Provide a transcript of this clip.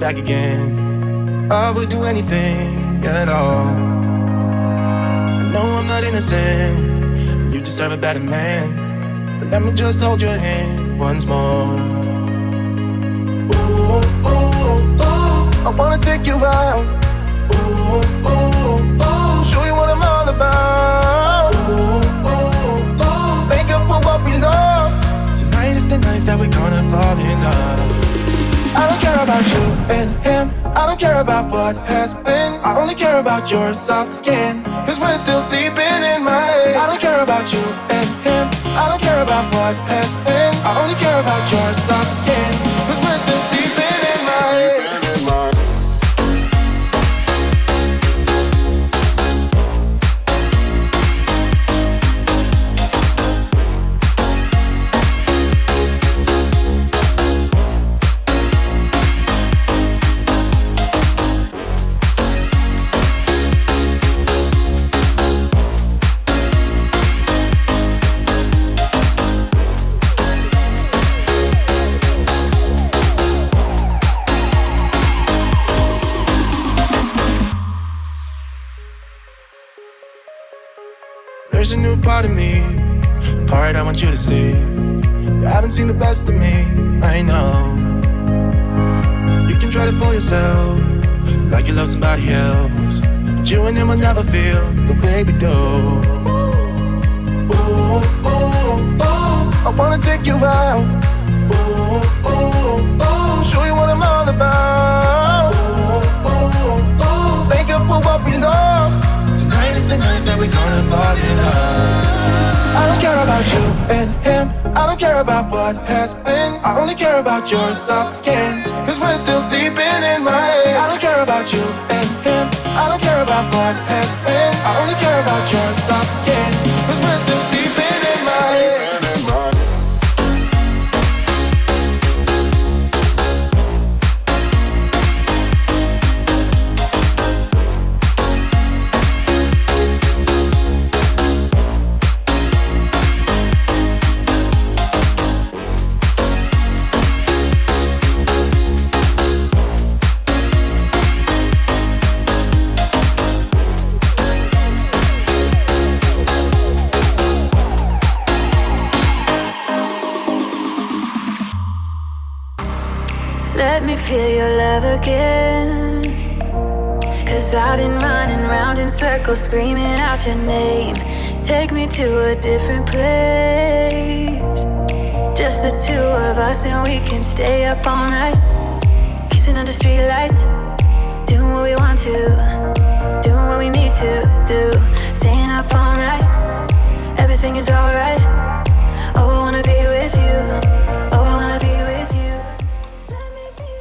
back again. I would do anything at all. I know I'm not innocent, you deserve a better man. But let me just hold your hand once more. Ooh, ooh, ooh, I wanna take you out. Ooh, ooh, ooh, show you what I'm all about. Ooh, ooh, ooh, make up for what we lost. Tonight is the night that we're gonna fall in love. I don't care about you and him, I don't care about what has been. I only care about your soft skin, cause we're still sleeping in my head. I don't care about you and him, I don't care about what has been. I only care about your soft skin, cause we're still sleeping in my head. There's a new part of me, a part I want you to see. You haven't seen the best of me, I know. You can try to fool yourself, like you love somebody else, but you and him will never feel the way we do. Ooh, ooh, ooh, I wanna take you out. Ooh, ooh, ooh, show you what I'm all about. Ooh, ooh, ooh, make up for what we lost. Tonight is the night that we're gonna fall in love. I don't care about you and him, I don't care about what has been. I only care about your soft skin, cause we're still sleeping in my head. I don't care about you and him, I don't care about what has been. I only care about your soft skin, cause we're still sleeping in my head. Let me feel your love again, cause I've been running round in circles screaming out your name. Take me to a different place, just the two of us, and we can stay up all night, kissing under streetlights, doing what we want to.